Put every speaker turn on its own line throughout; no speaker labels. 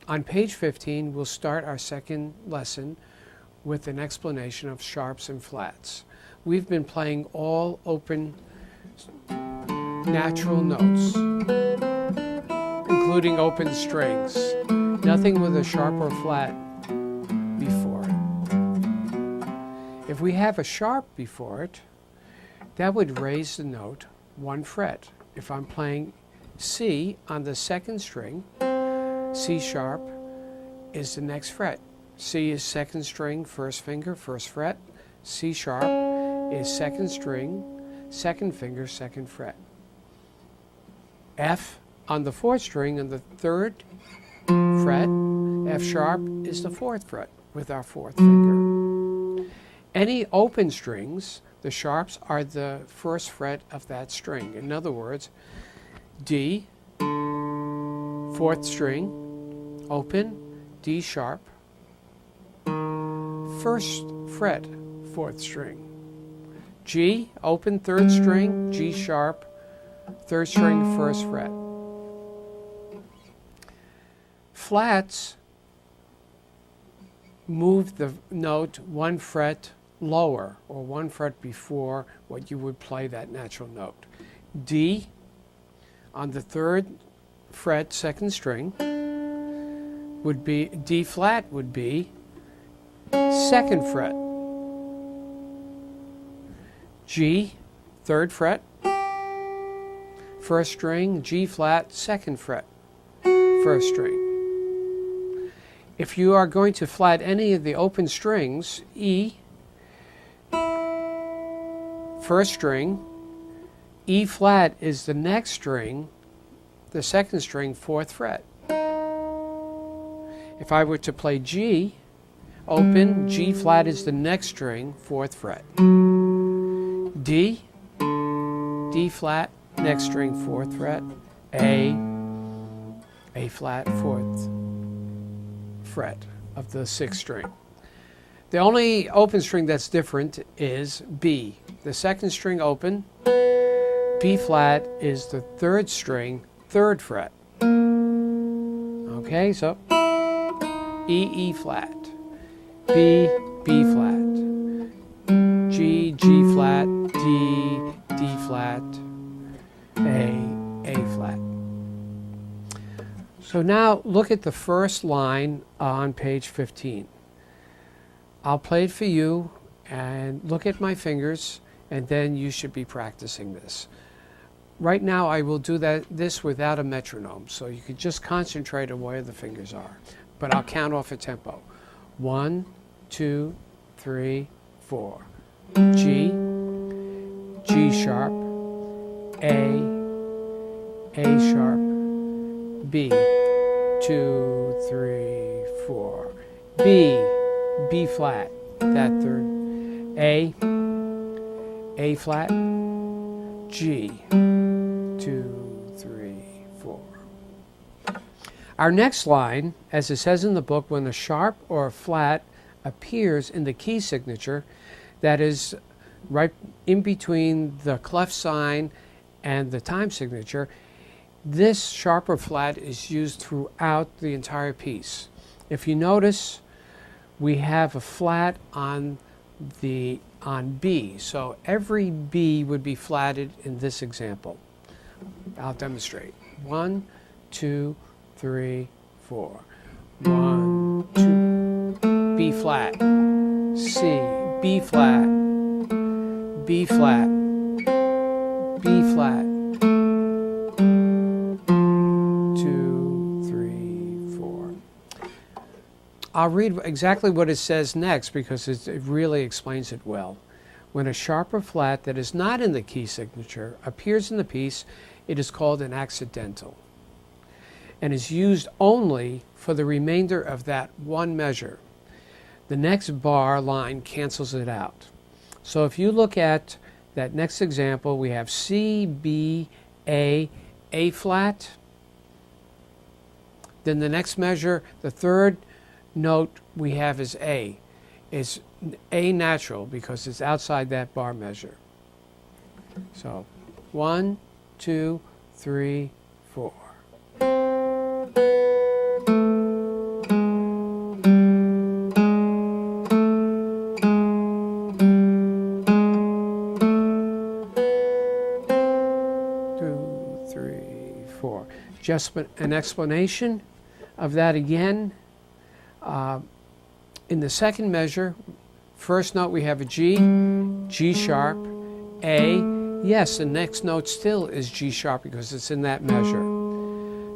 On page 15, we'll start our second lesson with an explanation of sharps and flats. We've been playing all open natural notes, including open strings. Nothing with a sharp or flat before it. If we have a sharp before it, that would raise the note 1 fret. If I'm playing C on the second string, C sharp is the next fret. C is second string, first finger, first fret. C sharp is second string, second finger, second fret. F on the fourth string and the third fret, F sharp is the fourth fret with our fourth finger. Any open strings, the sharps are the first fret of that string. In other words, D, fourth string, open, D sharp, first fret, fourth string. G, open, third string, G sharp, third string, first fret. Flats move the note 1 fret lower, or 1 fret before what you would play that natural note. D on the third fret, second string, would be, D flat would be second fret. G, third fret, first string, G flat, second fret, first string. If you are going to flat any of the open strings, E, first string, E flat is the next string, the second string, fourth fret. If I were to play G, open, G flat is the next string, fourth fret. D, D flat, next string, fourth fret. A flat, fourth fret of the sixth string. The only open string that's different is B. The second string open, B flat is the third string, third fret. Okay, so E flat, B flat, G flat, D flat, A flat. So now look at the first line on page 15. I'll play it for you and look at my fingers, and then you should be practicing this. Right now I will do this without a metronome, so you can just concentrate on where the fingers are. But I'll count off a tempo. 1, 2, 3, 4. G, G sharp, A sharp, B, 2, 3, 4. B flat, that third. A flat, G, 2, 3, 4. Our next line, as it says in the book, when a sharp or a flat appears in the key signature, that is right in between the clef sign and the time signature, this sharp or flat is used throughout the entire piece. If you notice, we have a flat on B, so every B would be flatted in this example. I'll demonstrate. 1, 2, 3, 4. 1, 2. B flat, C, B flat, B flat, B flat. 2, 3, 4. I'll read exactly what it says next because it really explains it well. When a sharp or flat that is not in the key signature appears in the piece, it is called an accidental and is used only for the remainder of that one measure. The next bar line cancels it out. So if you look at that next example, we have C, B, A flat. Then the next measure, the third note we have is A. It's A natural because it's outside that bar measure. So 1, 2, 3, 4. Just an explanation of that again. In the second measure, first note we have a G, G sharp, A. Yes, the next note still is G sharp because it's in that measure.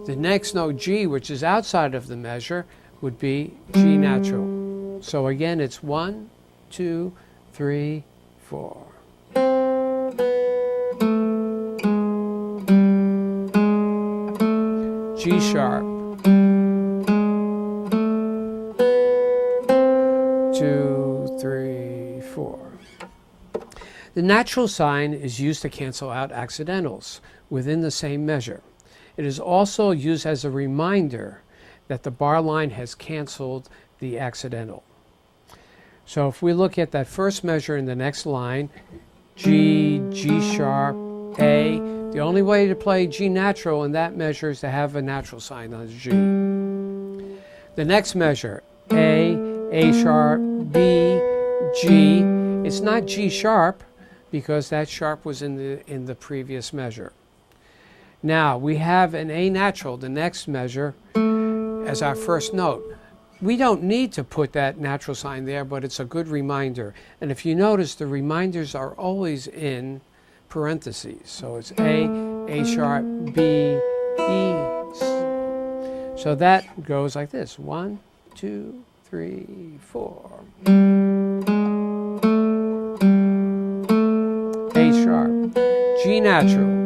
The next note, G, which is outside of the measure, would be G natural. So again, it's 1, 2, 3, 4. G sharp. 2, 3, 4. The natural sign is used to cancel out accidentals within the same measure. It is also used as a reminder that the bar line has canceled the accidental. So if we look at that first measure in the next line, G, G sharp, A, the only way to play G natural in that measure is to have a natural sign on the G. The next measure, A sharp, B, G. It's not G sharp because that sharp was in the previous measure. Now we have an A natural, the next measure, as our first note. We don't need to put that natural sign there, but it's a good reminder. And if you notice, the reminders are always in parentheses. So it's A sharp, B, E. So that goes like this. 1, 2, 3, 4. A sharp, G natural.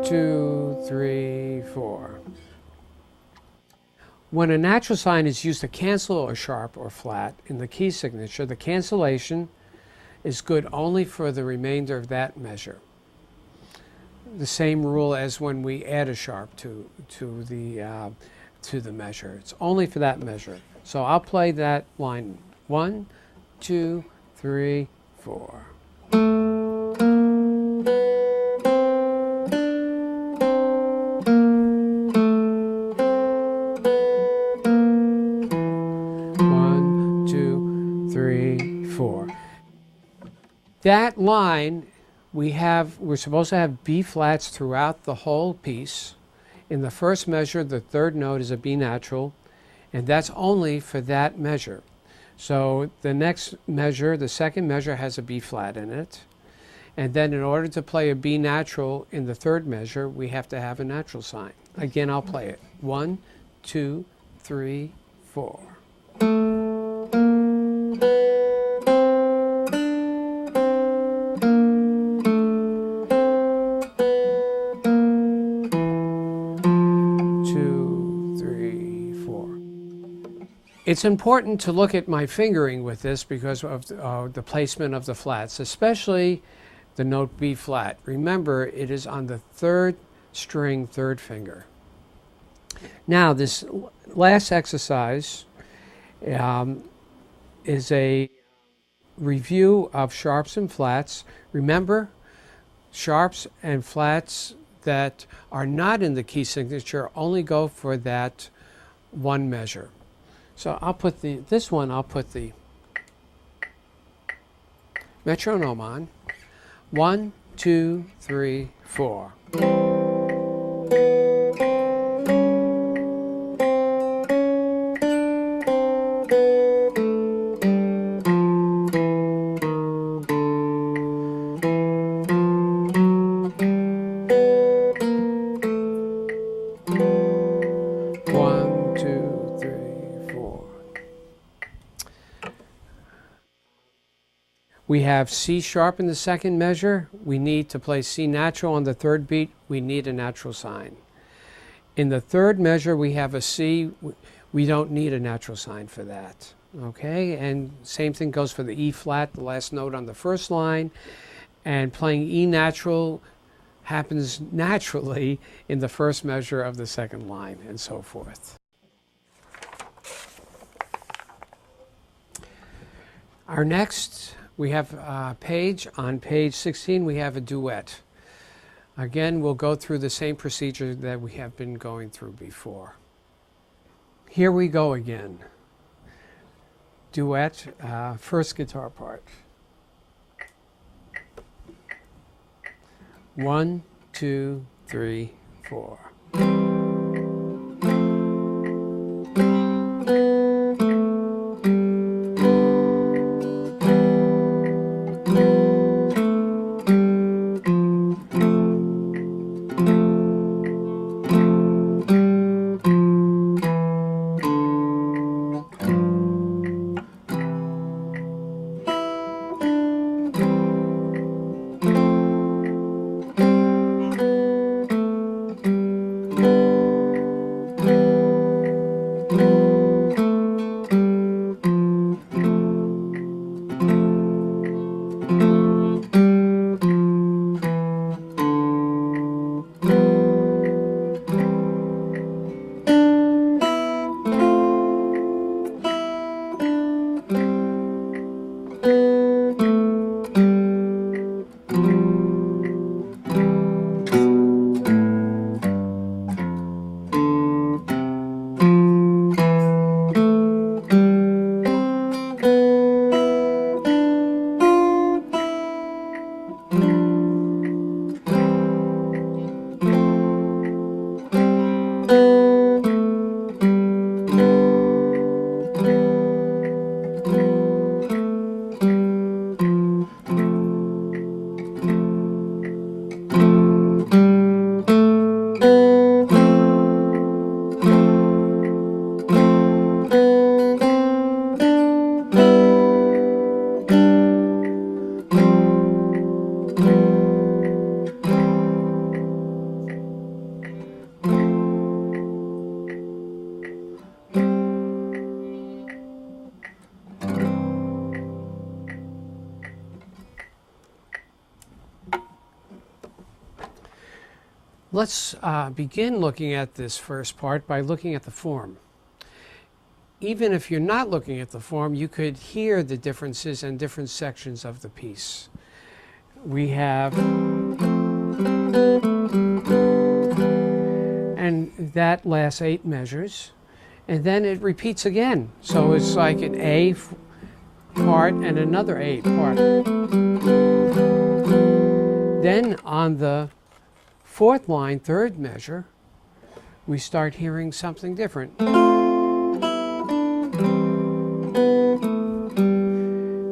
2, 3, 4. When a natural sign is used to cancel a sharp or flat in the key signature, the cancellation is good only for the remainder of that measure. The same rule as when we add a sharp to the measure. It's only for that measure. So I'll play that line. 1, 2, 3, 4. That line, we're supposed to have B flats throughout the whole piece. In the first measure, the third note is a B natural, and that's only for that measure. So the next measure, the second measure, has a B flat in it. And then in order to play a B natural in the third measure, we have to have a natural sign. Again, I'll play it. 1, 2, 3, 4. It's important to look at my fingering with this because of the placement of the flats, especially the note B flat. Remember, it is on the third string, third finger. Now, this last exercise is a review of sharps and flats. Remember, sharps and flats that are not in the key signature only go for that one measure. So I'll put this one, I'll put the metronome on. 1, 2, 3, 4. We have C sharp in the second measure. We need to play C natural on the third beat. We need a natural sign. In the third measure, we have a C. We don't need a natural sign for that. Okay, and same thing goes for the E flat, the last note on the first line. And playing E natural happens naturally in the first measure of the second line, and so forth. Our next, we have a page. On page 16, we have a duet. Again, we'll go through the same procedure that we have been going through before. Here we go again. Duet, first guitar part. 1, 2, 3, 4. Let's begin looking at this first part by looking at the form. Even if you're not looking at the form, you could hear the differences in different sections of the piece. We have, and that lasts 8 measures, and then it repeats again. So it's like an A part and another A part. Then on the 4th line, 3rd measure, we start hearing something different.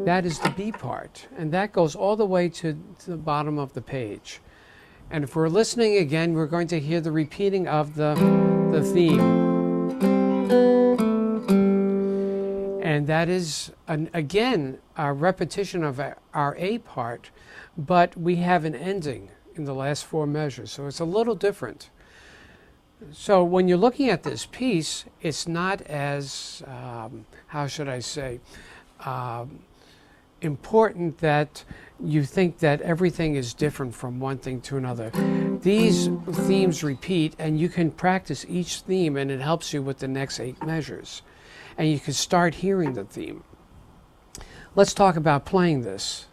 That is the B part, and that goes all the way to the bottom of the page. And if we're listening again, we're going to hear the repeating of the theme. And that is, again, a repetition of our A part, but we have an ending in the last 4 measures, so it's a little different. So when you're looking at this piece, it's not as, how should I say, important that you think that everything is different from one thing to another. These themes repeat, and you can practice each theme, and it helps you with the next 8 measures. And you can start hearing the theme. Let's talk about playing this.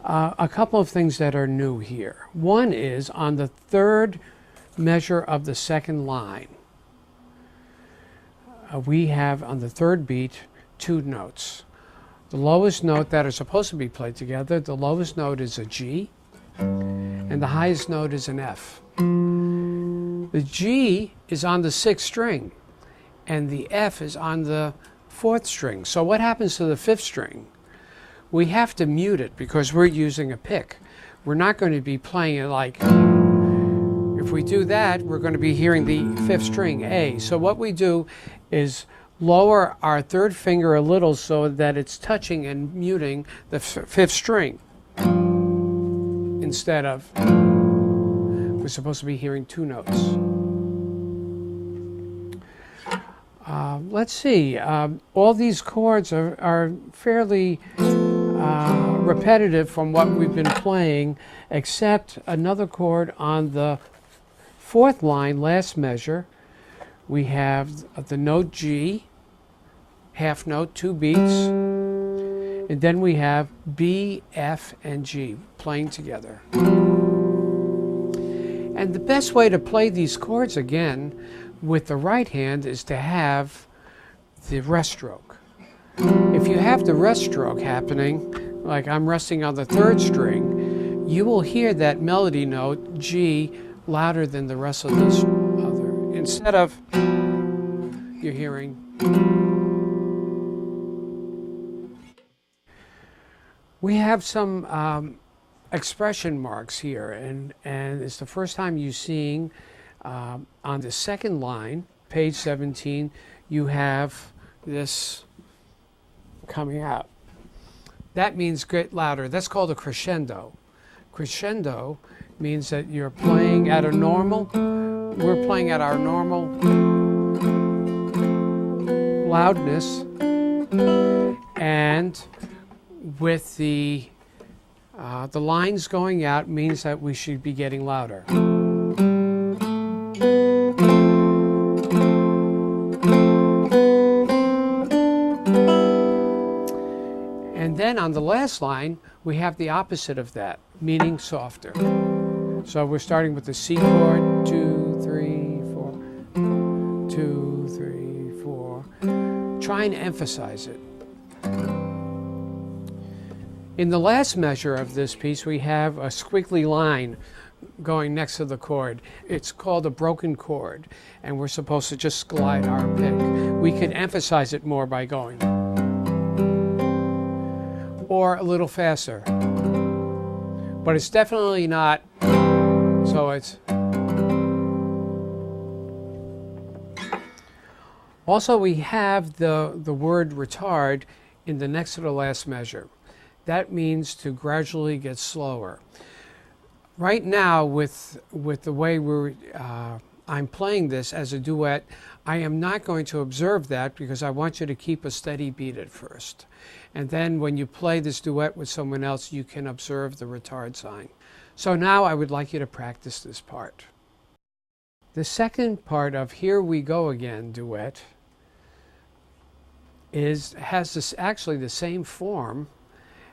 A couple of things that are new here. One is on the 3rd measure of the 2nd line. We have on the 3rd beat 2 notes. The lowest note that are supposed to be played together, the lowest note is a G, and the highest note is an F. The G is on the 6th string, and the F is on the 4th string. So what happens to the 5th string? We have to mute it because we're using a pick. We're not going to be playing it like, if we do that, we're going to be hearing the 5th string, A. So what we do is lower our 3rd finger a little so that it's touching and muting the 5th string. Instead of, we're supposed to be hearing 2 notes. Let's see, all these chords are fairly repetitive from what we've been playing, except another chord on the 4th line, last measure. We have the note G, half note, 2 beats, and then we have B, F, and G playing together. And the best way to play these chords again with the right hand is to have the rest stroke. If you have the rest stroke happening, like I'm resting on the 3rd string, you will hear that melody note, G, louder than the rest of this other. Instead of you're hearing. We have some expression marks here, and it's the first time you're seeing on the second line, page 17, you have this coming out. That means get louder. That's called a crescendo. Crescendo means that you're playing at a normal, we're playing at our normal loudness, and with the lines going out means that we should be getting louder. And then on the last line, we have the opposite of that, meaning softer. So we're starting with the C chord, 2, 3, 4, 2, 3, 4. Try and emphasize it. In the last measure of this piece, we have a squiggly line going next to the chord. It's called a broken chord, and we're supposed to just glide our pick. We could emphasize it more by going, or a little faster. But it's definitely not, so it's. Also, we have the word retard in the next to the last measure. That means to gradually get slower. Right now, with the way I'm playing this as a duet, I am not going to observe that because I want you to keep a steady beat at first. And then when you play this duet with someone else, you can observe the retard sign. So now I would like you to practice this part. The second part of Here We Go Again duet has this actually the same form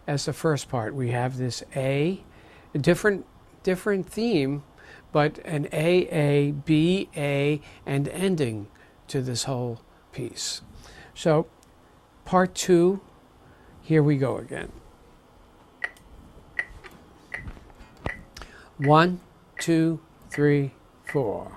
as the first part. We have this A, a different theme, but an A, B, A, and ending to this whole piece. So part 2, Here We Go Again. 1, 2, 3, 4.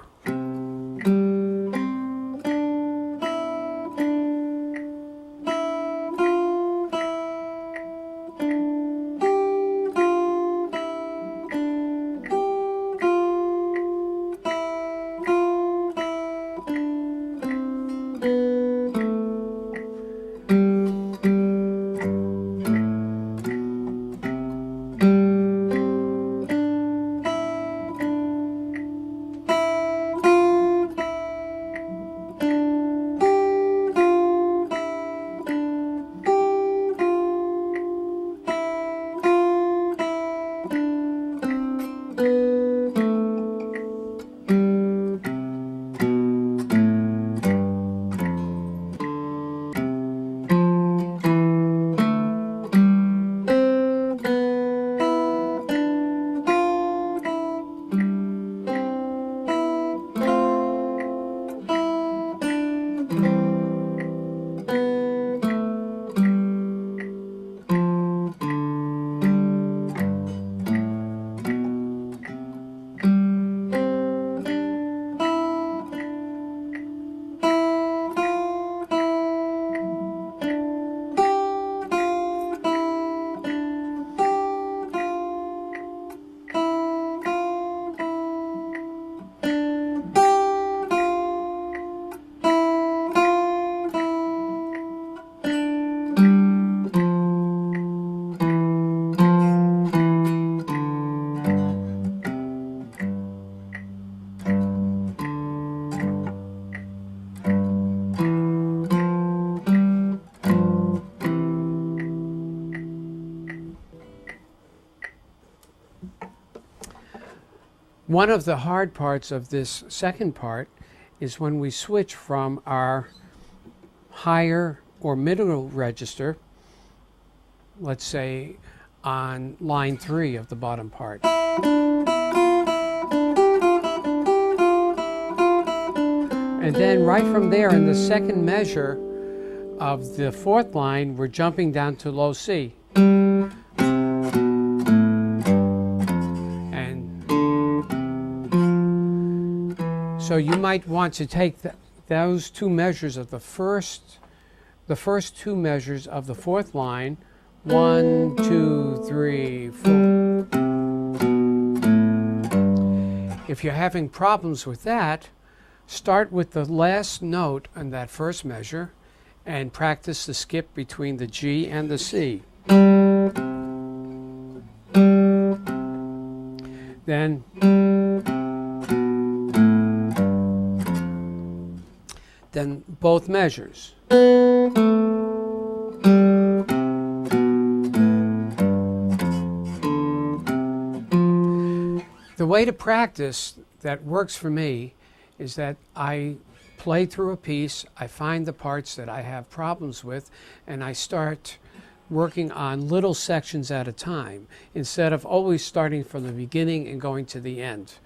One of the hard parts of this second part is when we switch from our higher or middle register, let's say on line 3 of the bottom part. And then right from there in the second measure of the fourth line, we're jumping down to low C. So you might want to take those two measures of the first two measures of the fourth line, 1, 2, 3, 4. If you're having problems with that, start with the last note on that first measure and practice the skip between the G and the C. Then both measures. The way to practice that works for me is that I play through a piece, I find the parts that I have problems with, and I start working on little sections at a time instead of always starting from the beginning and going to the end.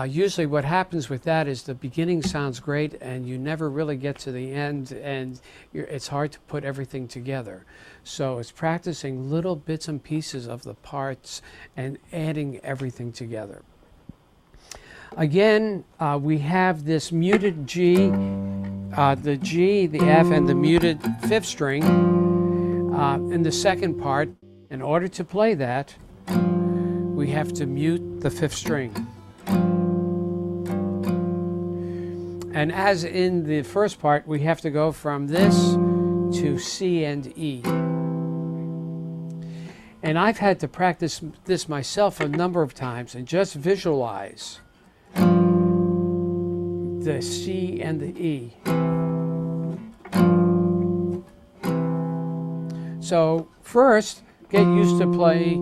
Usually what happens with that is the beginning sounds great and you never really get to the end, and it's hard to put everything together. So it's practicing little bits and pieces of the parts and adding everything together. Again, we have this muted G, the G, the F, and the muted fifth string in the second part. In order to play that, we have to mute the fifth string. And as in the first part, we have to go from this to C and E. And I've had to practice this myself a number of times and just visualize the C and the E. So first, get used to play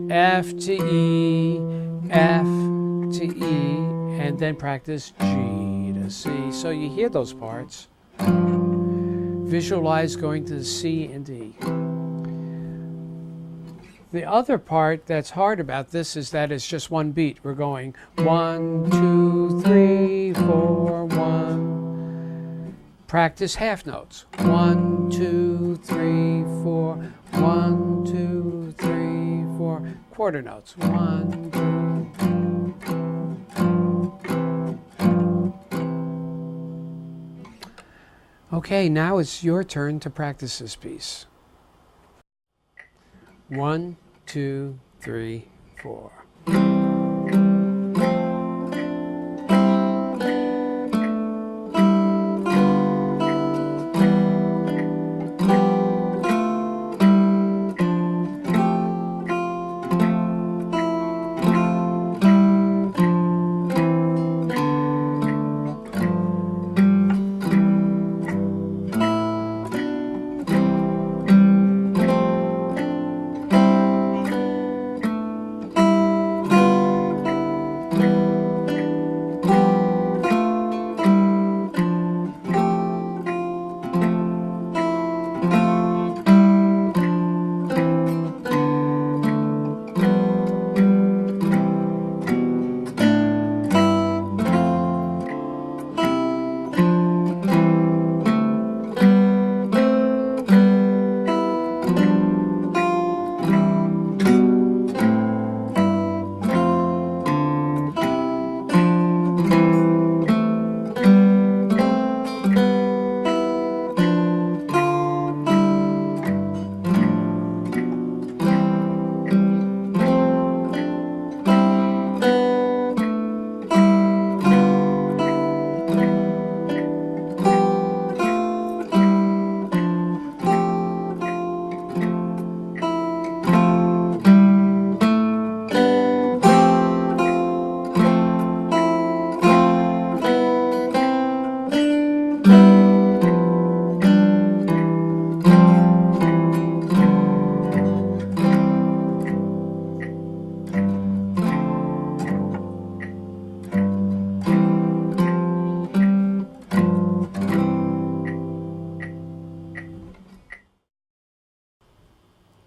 F to E, F to E, and then practice G to C. So you hear those parts. Visualize going to the C and E. The other part that's hard about this is that it's just one beat. We're going 1, 2, 3, 4, 1. Practice half notes. 1, 2, 3, 4. 1, 2, 3, 4. Quarter notes. 1, 2. Okay, now it's your turn to practice this piece. 1, 2, 3, 4.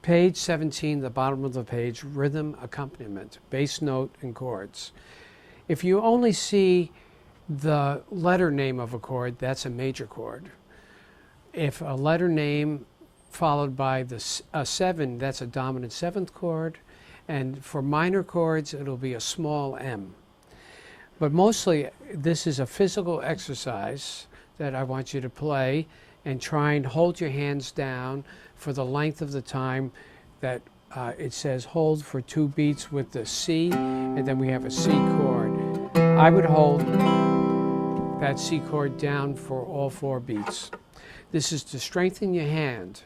Page 17, the bottom of the page, rhythm accompaniment, bass note and chords. If you only see the letter name of a chord, that's a major chord. If a letter name followed by a 7, that's a dominant 7th chord. And for minor chords, it'll be a small M. But mostly this is a physical exercise that I want you to play, and try and hold your hands down for the length of the time that it says hold for 2 beats with the C, and then we have a C chord. I would hold that C chord down for all 4 beats. This is to strengthen your hand.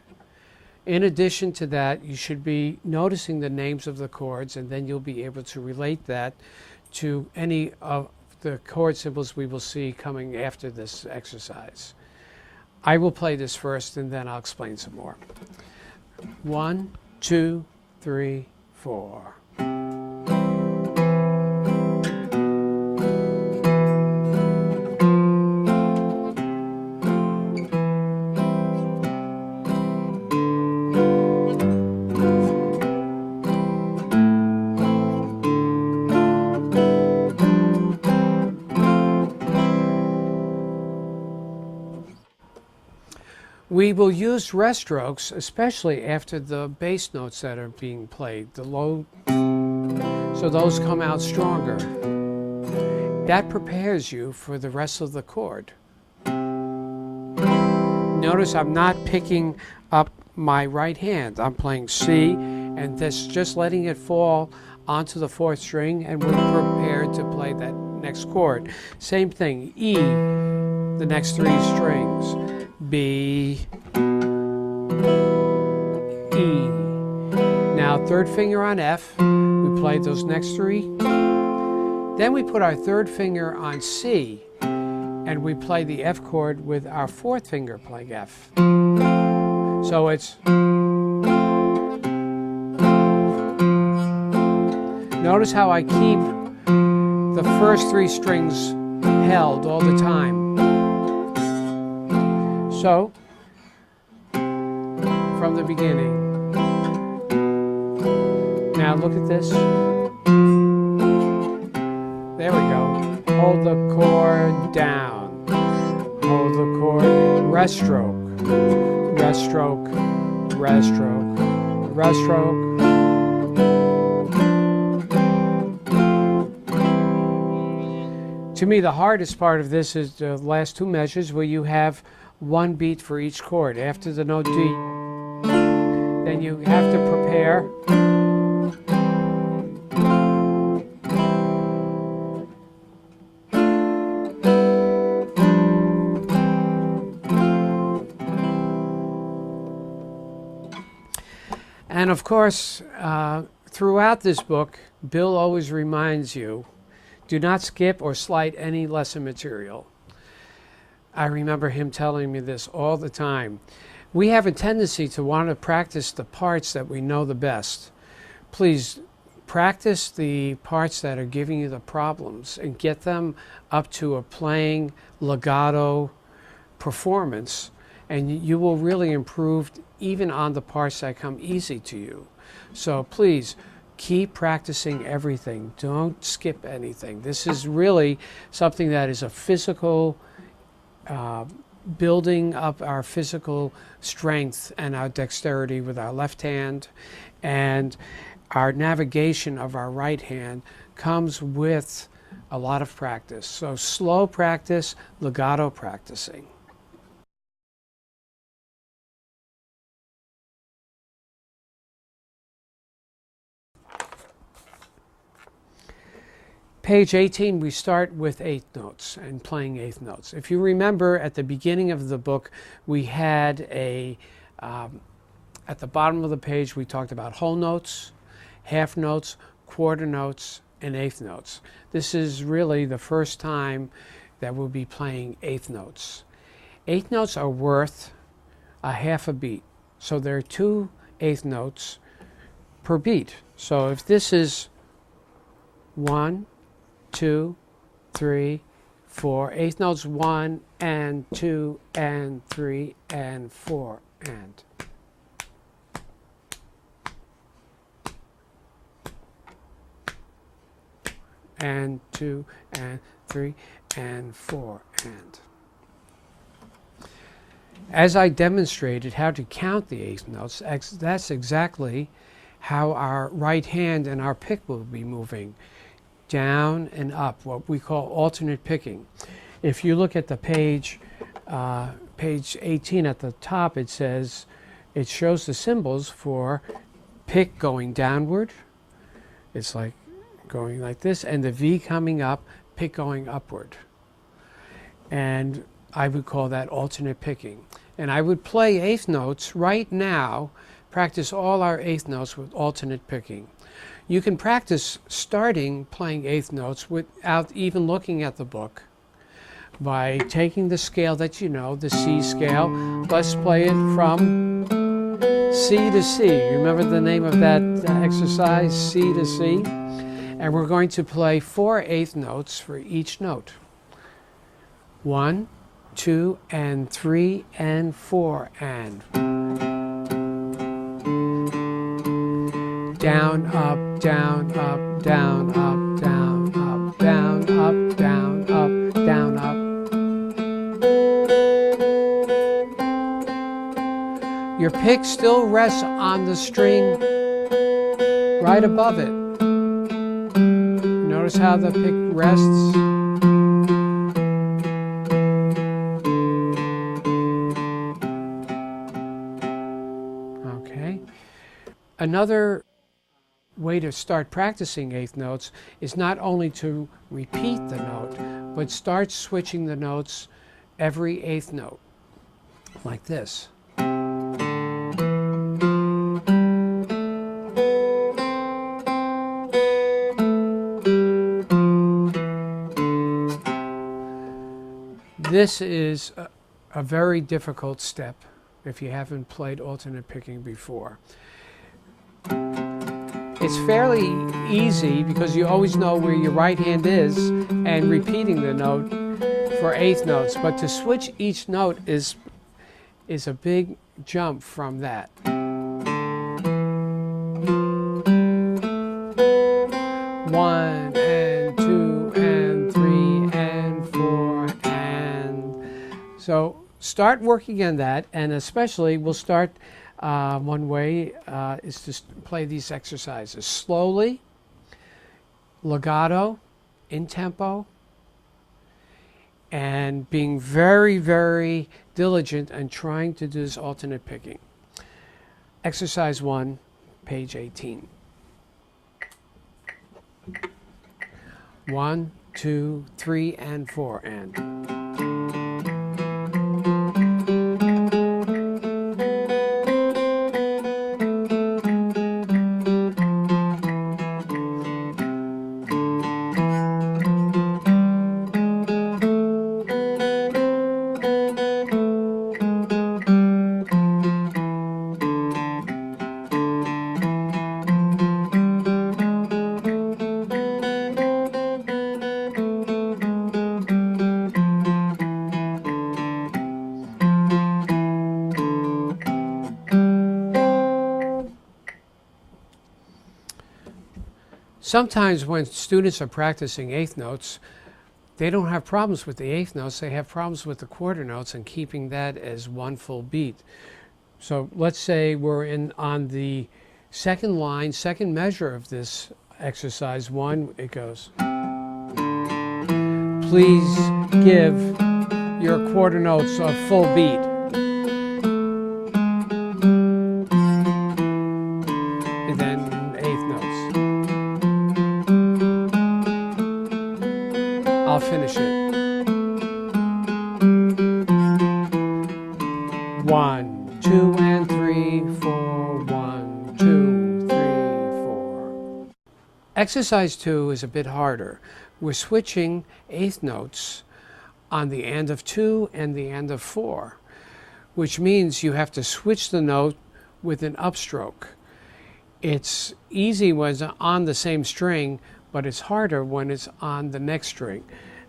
In addition to that, you should be noticing the names of the chords, and then you'll be able to relate that to any of the chord symbols we will see coming after this exercise. I will play this first, and then I'll explain some more. 1, 2, 3, 4. We will use rest strokes, especially after the bass notes that are being played, the low, so those come out stronger. That prepares you for the rest of the chord. Notice I'm not picking up my right hand. I'm playing C, and this just letting it fall onto the 4th string, and we're prepared to play that next chord. Same thing, E, the next 3 strings. B, E. Now 3rd finger on F, we play those next 3. Then we put our 3rd finger on C, and we play the F chord with our 4th finger playing F. So it's, notice how I keep the first 3 strings held all the time. So, from the beginning. Now look at this. There we go. Hold the chord down. Hold the chord. Rest stroke. Rest stroke. Rest stroke. Rest stroke. To me, the hardest part of this is the last 2 measures where you have 1 beat for each chord. After the note D, then you have to prepare. And of course, throughout this book, Bill always reminds you, do not skip or slight any lesson material. I remember him telling me this all the time. We have a tendency to want to practice the parts that we know the best. Please practice the parts that are giving you the problems and get them up to a playing legato performance, and you will really improve even on the parts that come easy to you. So please keep practicing everything. Don't skip anything. This is really something that is a physical building up our physical strength and our dexterity with our left hand, and our navigation of our right hand comes with a lot of practice. So slow practice, legato practicing. Page 18, we start with 8th notes and playing 8th notes. If you remember, at the beginning of the book, we had at the bottom of the page, we talked about whole notes, half notes, quarter notes, and 8th notes. This is really the first time that we'll be playing 8th notes. 8th notes are worth a half a beat. So there are 2 8th notes per beat. So if this is 1, 2, 3, 4. 8th notes 1 and 2 and 3 and 4 and 2 and 3 and 4 and. As I demonstrated how to count the 8th notes, that's exactly how our right hand and our pick will be moving. down and up, what we call alternate picking. If you look at the page 18 at the top, it says, it shows the symbols for pick going downward. It's like going like this, and the V coming up, pick going upward. And I would call that alternate picking. And I would play eighth notes right now, practice all our eighth notes with alternate picking. You can practice starting playing eighth notes without even looking at the book by taking the scale that you know, the C scale. Let's play it from C to C. Remember the name of that exercise, C to C? And we're going to play 4 eighth notes for each note. 1, 2, and 3, and 4, and. Down, up, down, up, down, up, down, up, down, up, down, up, down, up. Your pick still rests on the string right above it. Notice how the pick rests. Okay. Another way to start practicing eighth notes is not only to repeat the note, but start switching the notes every eighth note, like this. This is a very difficult step if you haven't played alternate picking before. It's fairly easy because you always know where your right hand is and repeating the note for eighth notes, but to switch each note is a big jump from that. One and two and three and four and. So start working on that, and especially we'll start one way is to play these exercises slowly, legato, in tempo, and being very, very diligent and trying to do this alternate picking. Exercise 1, page 18. 1, 2, 3, and 4, and. Sometimes when students are practicing eighth notes, they don't have problems with the eighth notes, they have problems with the quarter notes and keeping that as one full beat. So let's say we're on the second line, second measure of this exercise 1, it goes. Please give your quarter notes a full beat. And then eighth notes. I'll finish it. 1, 2, and 3, 4. 1, 2, 3, 4. Exercise 2 is a bit harder. We're switching eighth notes on the end of 2 and the end of 4, which means you have to switch the note with an upstroke. It's easy when it's on the same string, but it's harder when it's on the next string.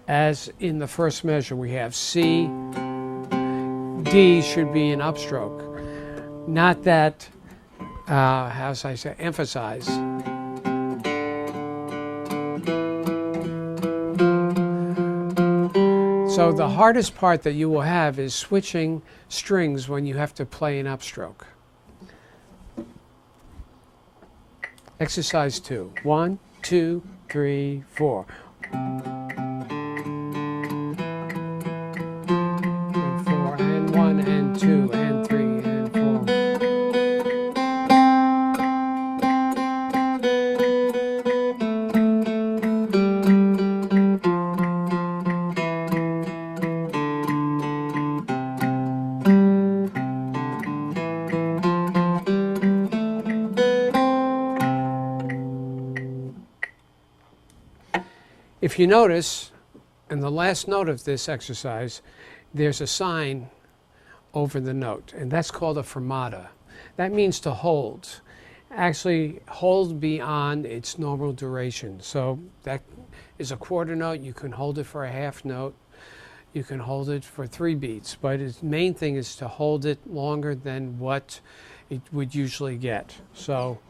As in the first measure, we have C, D should be an upstroke. Not that, how should I say, emphasize. So the hardest part that you will have is switching strings when you have to play an upstroke. Exercise 2. 1, 2, 3, 4. And 4, and 1, and 2, and 3, and 4. If you notice, in the last note of this exercise, there's a sign over the note, and that's called a fermata. That means to hold. Actually, hold beyond its normal duration. So that is a quarter note. You can hold it for a half note. You can hold it for 3 beats. But its main thing is to hold it longer than what it would usually get. So.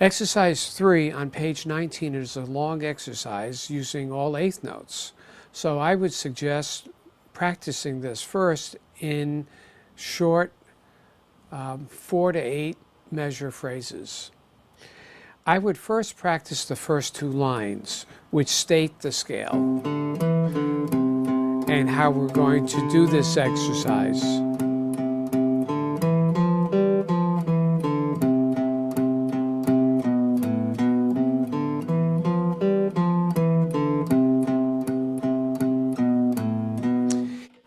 Exercise 3 on page 19 is a long exercise using all eighth notes. So I would suggest practicing this first in short 4 to 8 measure phrases. I would first practice the first 2 lines, which state the scale and how we're going to do this exercise.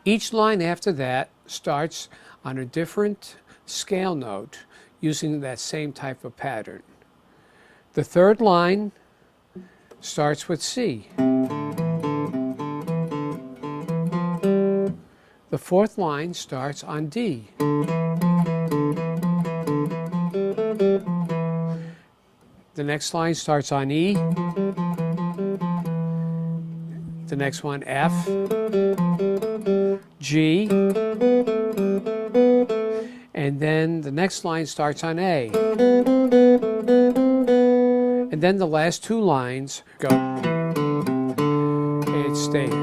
Each line after that starts on a different scale note using that same type of pattern. The third line starts with C. The fourth line starts on D. The next line starts on E. The next one F, G, and then the next line starts on A. And then the last 2 lines go. It stays.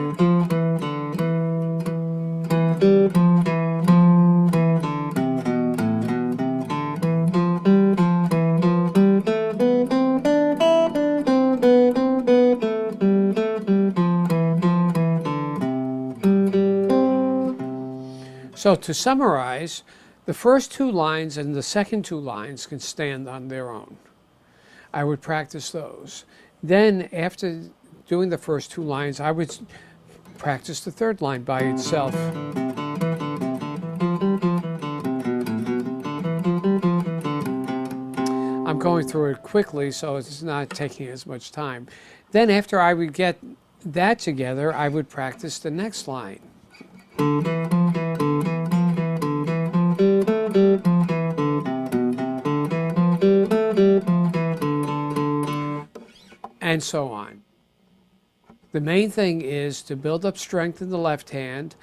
So to summarize, the first 2 lines and the second 2 lines can stand on their own. I would practice those. Then after doing the first 2 lines, I would practice the third line by itself. I'm going through it quickly, so it's not taking as much time. Then after I would get that together, I would practice the next line. And so on. The main thing is to build up strength in the left hand,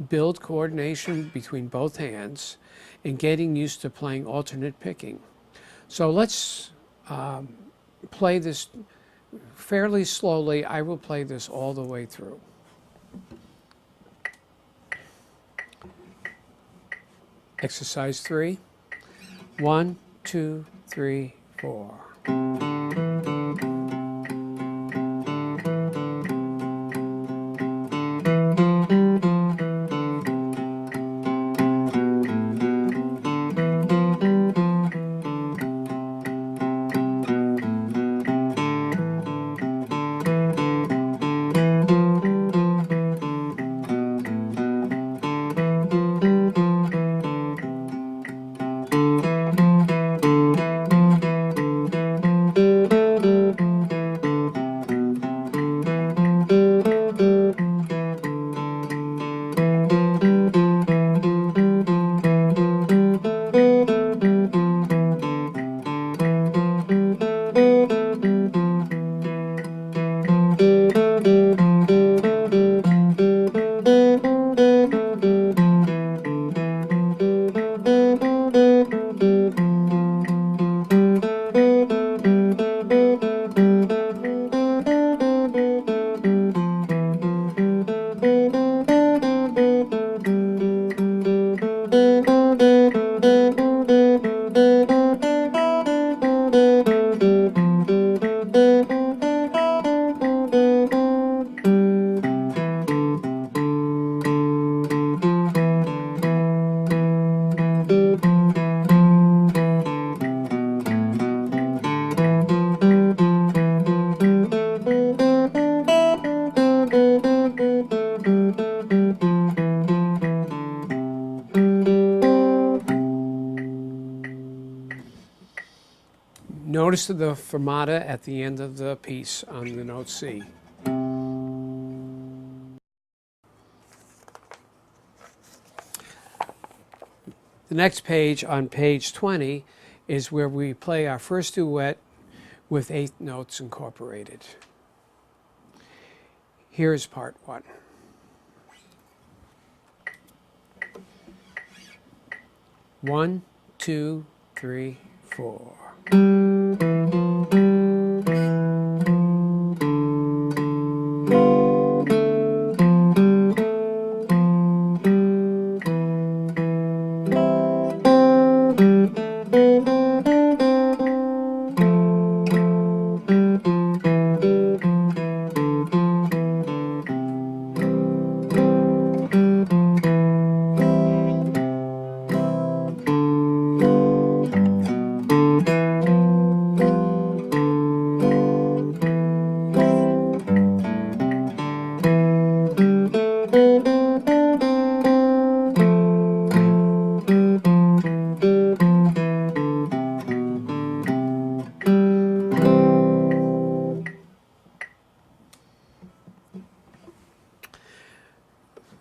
build coordination between both hands, and getting used to playing alternate picking. So let's play this fairly slowly. I will play this all the way through. Exercise 3. 1, 2, 3, 4. Notice the fermata at the end of the piece on the note C. The next page, on page 20, is where we play our first duet with eighth notes incorporated. Here's part 1. One, two, three, 4.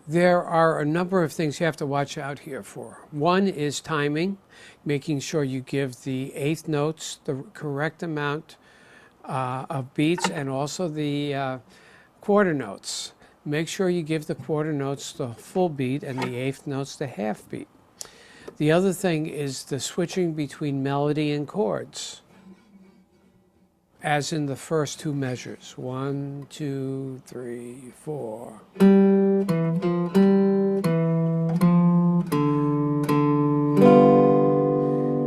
There are a number of things you have to watch out here for. One is timing, making sure you give the eighth notes the correct amount of beats, and also the quarter notes. Make sure you give the quarter notes the full beat and the eighth notes the half beat. The other thing is the switching between melody and chords, as in the first two measures. 1, 2, 3, 4.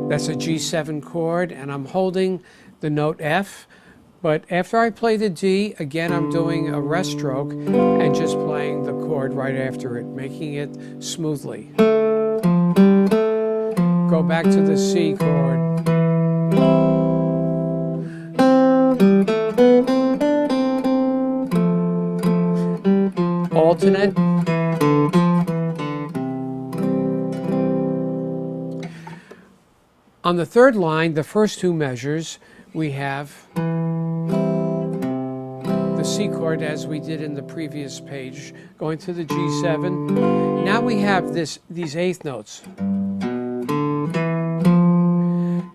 That's a G7 chord, and I'm holding the note F, but after I play the D, again I'm doing a rest stroke and just playing the chord right after it, making it smoothly. Go back to the C chord. Alternate. On the third line, the first two measures, we have the C chord as we did in the previous page, going to the G7. Now we have these eighth notes.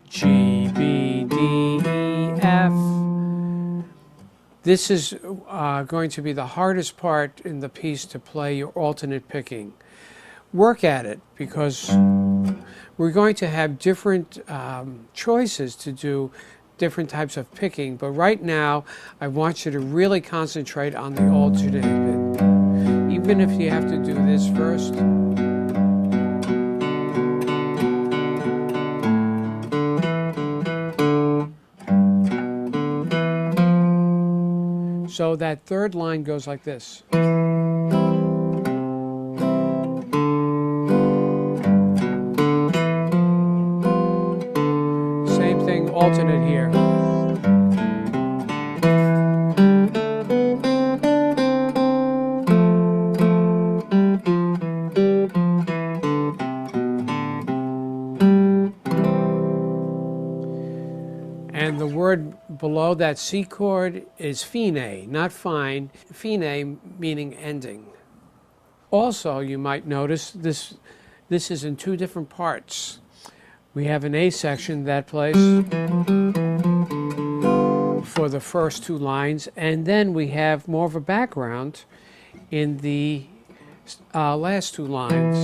G, B, D, E, F. This is going to be the hardest part in the piece to play your alternate picking. Work at it, because we're going to have different choices to do different types of picking, but right now I want you to really concentrate on the alternate bit. Even if you have to do this first. So that third line goes like this. Alternate here. And the word below that C chord is fine, not fine. Fine meaning ending. Also, you might notice this is in two different parts. We have an A section that plays for the first two lines, and then we have more of a background in the last two lines.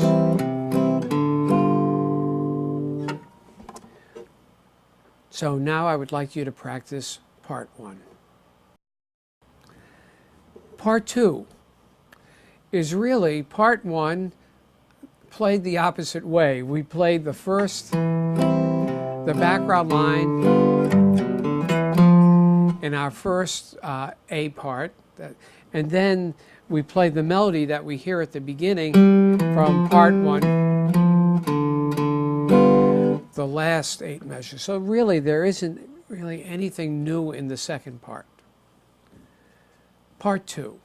So now I would like you to practice part 1. Part 2 is really part 1 played the opposite way. We played the first, the background line in our first A part, and then we played the melody that we hear at the beginning from part 1, the last 8 measures. So really there isn't really anything new in the second part. Part 2.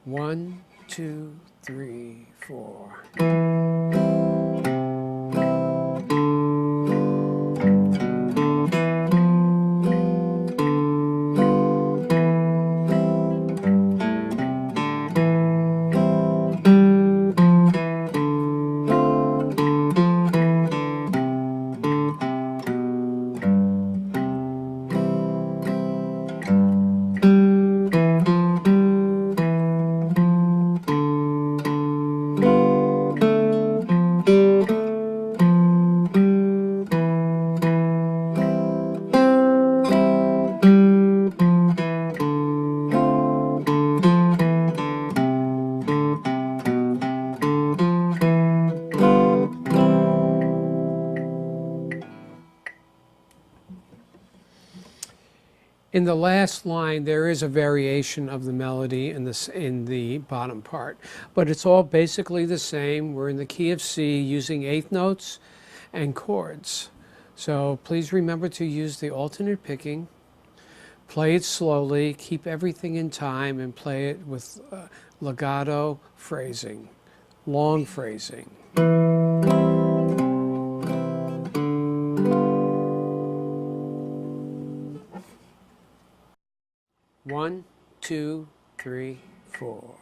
1, 2, 3, 4. In the last line, there is a variation of the melody in the bottom part, but it's all basically the same. We're in the key of C using eighth notes and chords. So please remember to use the alternate picking. Play it slowly, keep everything in time, and play it with legato phrasing, long phrasing. One, two, three, four.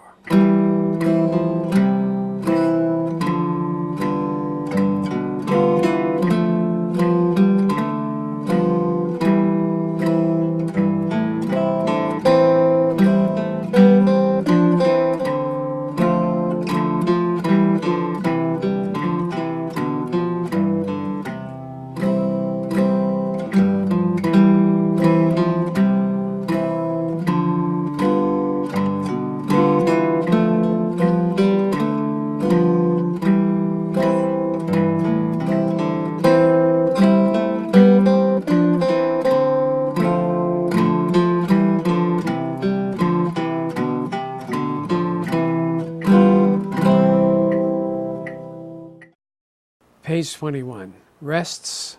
Page 21, rests,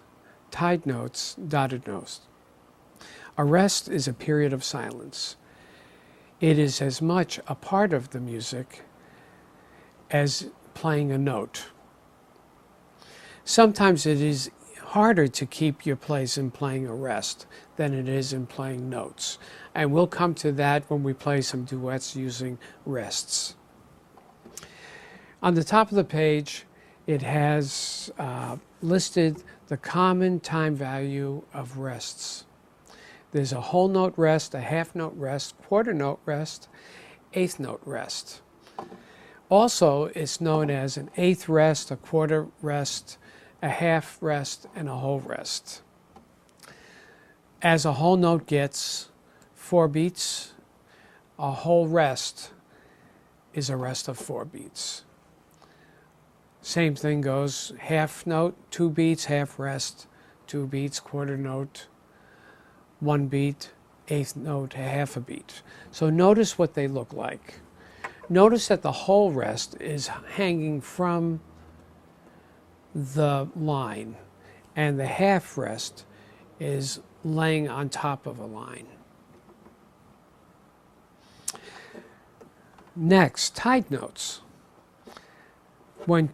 tied notes, dotted notes. A rest is a period of silence. It is as much a part of the music as playing a note. Sometimes it is harder to keep your place in playing a rest than it is in playing notes. And we'll come to that when we play some duets using rests. On the top of the page, it has listed the common time value of rests. There's a whole note rest, a half note rest, quarter note rest, eighth note rest. Also, it's known as an eighth rest, a quarter rest, a half rest, and a whole rest. As a whole note gets 4 beats, a whole rest is a rest of 4 beats. Same thing goes, half note, 2 beats, half rest, 2 beats, quarter note, 1 beat, eighth note, half a beat. So notice what they look like. Notice that the whole rest is hanging from the line, and the half rest is laying on top of a line. Next, tied notes.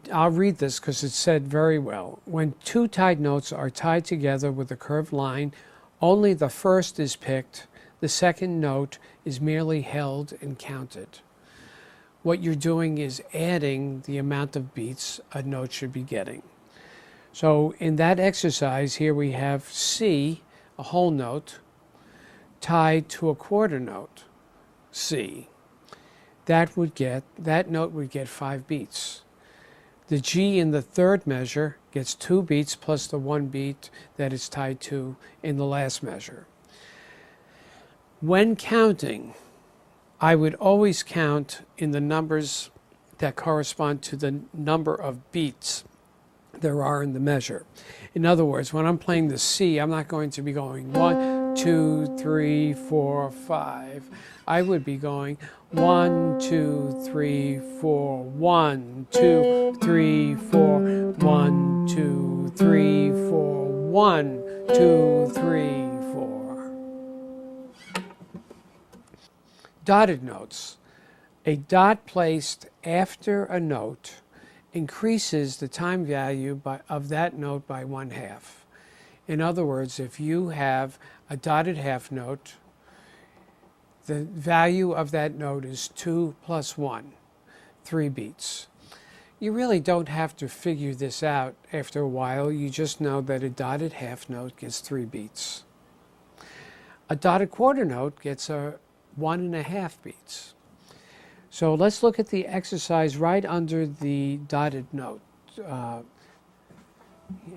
I'll read this because it's said very well. When 2 tied notes are tied together with a curved line, only the first is picked. The second note is merely held and counted. What you're doing is adding the amount of beats a note should be getting. So in that exercise, here we have C, a whole note, tied to a quarter note, C. That note would get 5 beats. The G in the third measure gets 2 beats plus the 1 beat that it's tied to in the last measure. When counting, I would always count in the numbers that correspond to the number of beats there are in the measure. In other words, when I'm playing the C, I'm not going to be going 1, 2, 3, 4, 5. I would be going 1, 2, 3, 4, 1, 2, 3, 4, 1, 2, 3, 4, 1, 2, 3, 4. Dotted notes. A dot placed after a note increases the time value of that note by 1/2. In other words, if you have a dotted half note, the value of that note is 2 plus 1, 3 beats. You really don't have to figure this out after a while. You just know that a dotted half note gets 3 beats. A dotted quarter note gets 1.5 beats. So let's look at the exercise right under the dotted note.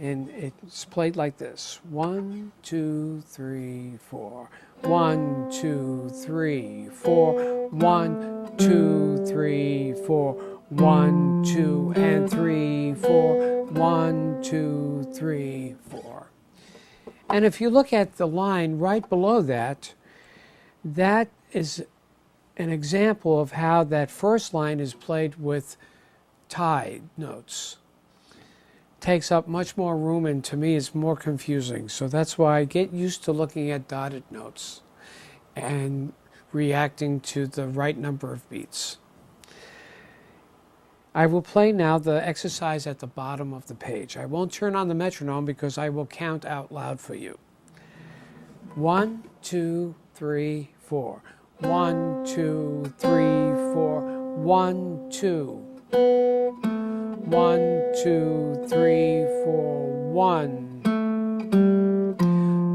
And it's played like this. 1, 2, 3, 4. 1, 2, 3, 4. 1, 2, 3, 4. 1, 2, and 3, 4. 1, 2, 3, 4. And if you look at the line right below that, that is an example of how that first line is played with tied notes. Takes up much more room, and to me is more confusing. So that's why I get used to looking at dotted notes and reacting to the right number of beats. I will play now the exercise at the bottom of the page. I won't turn on the metronome because I will count out loud for you. 1, 2, 3, 4. 1, 2, 3, 4. 1, 2. 1, 2, 3, 4. 1.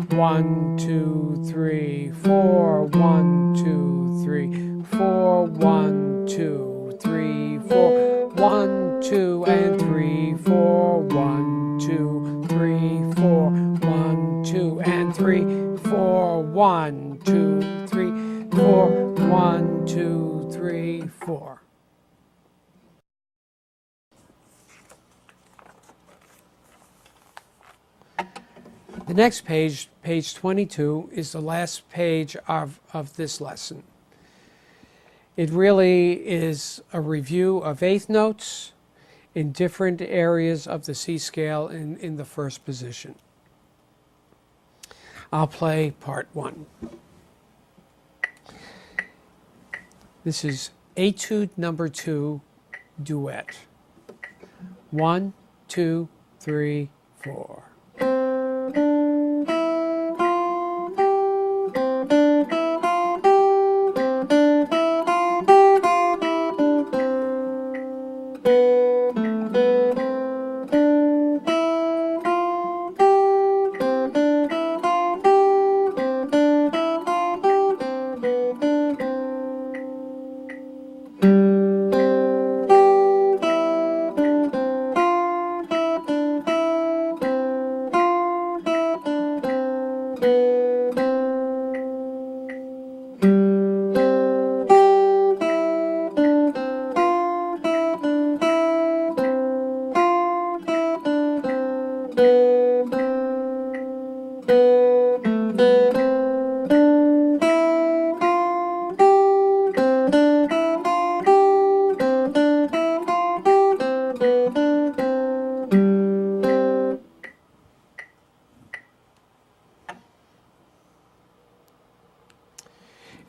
1, 2, 3, 4. 1, 2, 3, 4. 1, 2, 3, 4. 1, 2, and 3, 4. 1, 2, 3, 4. 1, 2, and 3, 4. 1, 2, 3, 4. 1, 2, 3, 4. The next page, page 22, is the last page of this lesson. It really is a review of eighth notes in different areas of the C scale in the first position. I'll play part 1. This is Etude number 2, duet. 1, 2, 3, 4.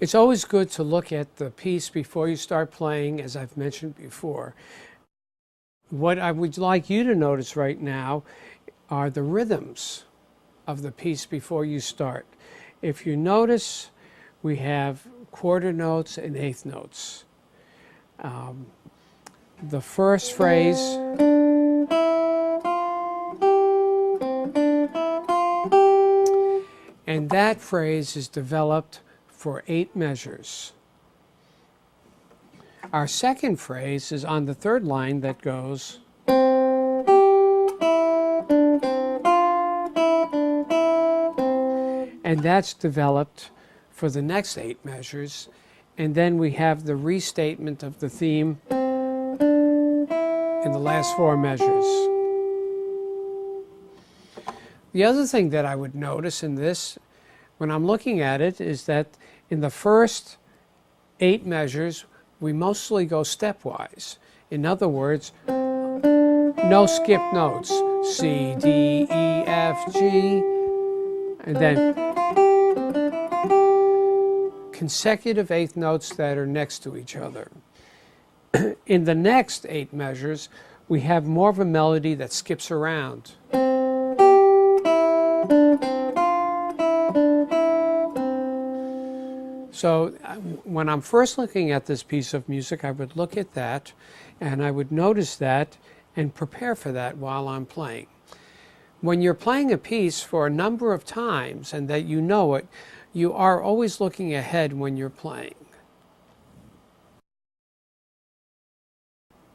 It's always good to look at the piece before you start playing, as I've mentioned before. What I would like you to notice right now are the rhythms of the piece before you start. If you notice, we have quarter notes and eighth notes. The first phrase and that phrase is developed for 8 measures. Our second phrase is on the third line that goes and that's developed for the next 8 measures, and then we have the restatement of the theme in the last 4 measures. The other thing that I would notice in this, when I'm looking at it, is that in the first 8 measures, we mostly go stepwise. In other words, no skip notes. C, D, E, F, G, and then consecutive eighth notes that are next to each other. In the next 8 measures, we have more of a melody that skips around. So when I'm first looking at this piece of music, I would look at that, and I would notice that and prepare for that while I'm playing. When you're playing a piece for a number of times and that you know it, you are always looking ahead when you're playing.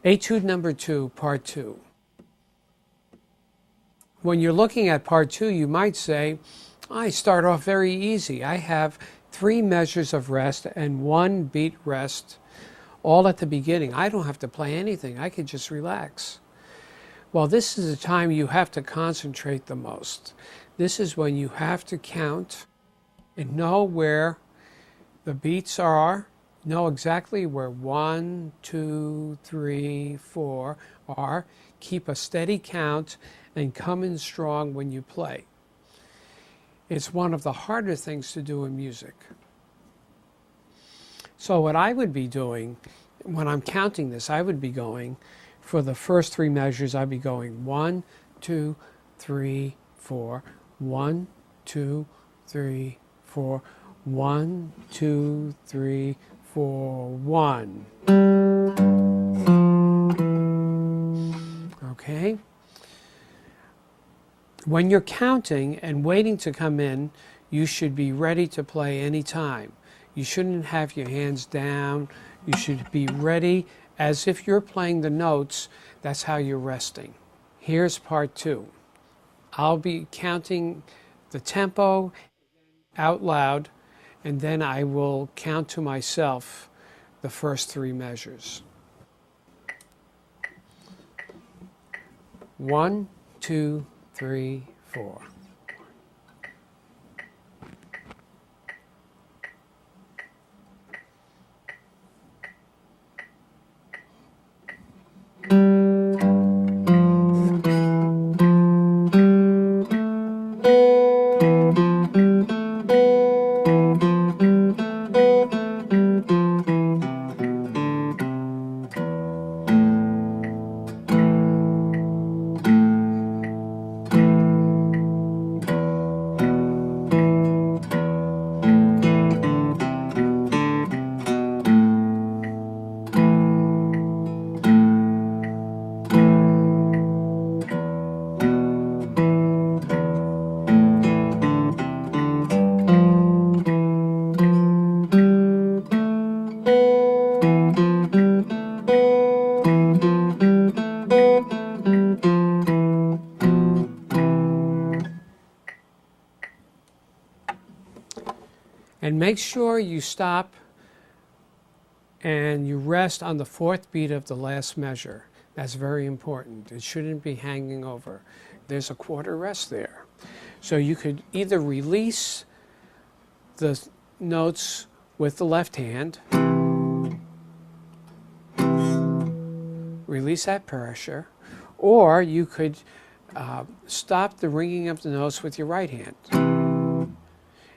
Etude number 2, part 2. When you're looking at part 2, you might say, I start off very easy. I have 3 measures of rest and 1 beat rest all at the beginning. I don't have to play anything. I can just relax. Well, this is the time you have to concentrate the most. This is when you have to count and know where the beats are, know exactly where 1, 2, 3, 4 are. Keep a steady count and come in strong when you play. It's one of the harder things to do in music. So what I would be doing when I'm counting this, I would be going for the first 3 measures, I'd be going 1, 2, 3, 4, 1, 2, 3, 4, 1, 2, 3, 4, 1. Okay? When you're counting and waiting to come in, you should be ready to play any time. You shouldn't have your hands down. You should be ready as if you're playing the notes. That's how you're resting. Here's part 2. I'll be counting the tempo out loud, and then I will count to myself the first 3 measures. 1, 2, 3, 4. And make sure you stop and you rest on the 4th beat of the last measure. That's very important. It shouldn't be hanging over. There's a quarter rest there. So you could either release the notes with the left hand, release that pressure, or you could stop the ringing of the notes with your right hand.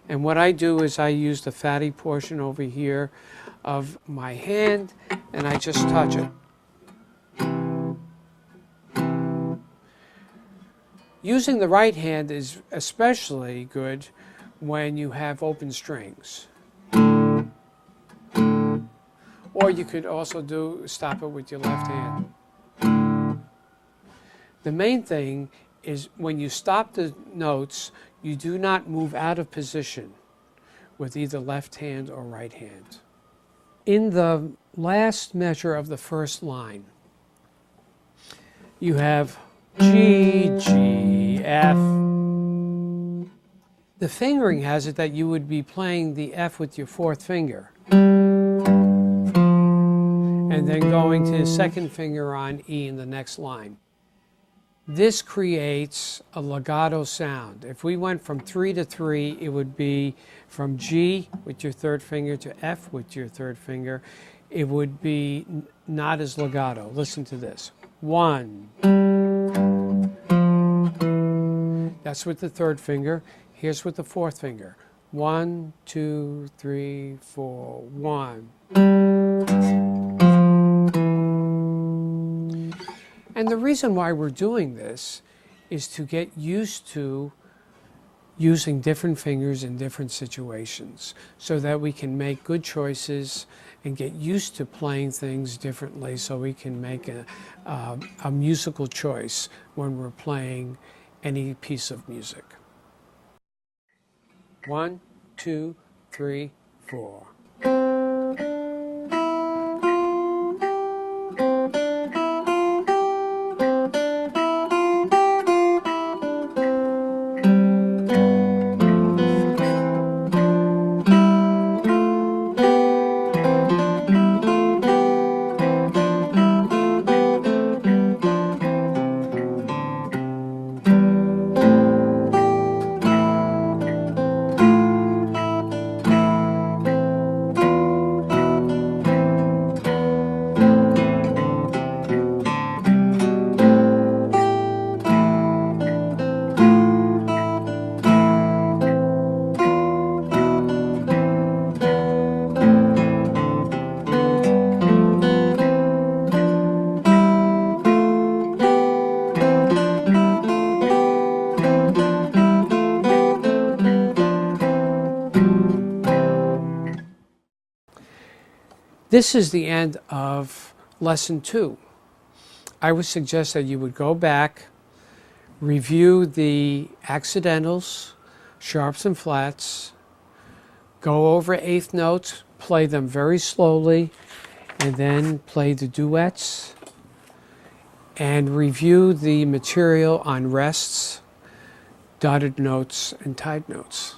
And what I do is I use the fatty portion over here of my hand, and I just touch it. Using the right hand is especially good when you have open strings. Or you could also stop it with your left hand. The main thing is when you stop the notes, you do not move out of position with either left hand or right hand. In the last measure of the first line, you have G, G, F. The fingering has it that you would be playing the F with your 4th finger, and then going to the 2nd finger on E in the next line. This creates a legato sound. If we went from 3 to 3, it would be from G with your 3rd finger to F with your 3rd finger. It would be not as legato. Listen to this. 1. That's with the 3rd finger. Here's with the 4th finger. 1, 2, 3, 4, 1. And the reason why we're doing this is to get used to using different fingers in different situations so that we can make good choices and get used to playing things differently so we can make a musical choice when we're playing any piece of music. 1, 2, 3, 4. This is the end of lesson 2. I would suggest that you would go back, review the accidentals, sharps and flats, go over eighth notes, play them very slowly, and then play the duets, and review the material on rests, dotted notes, and tied notes.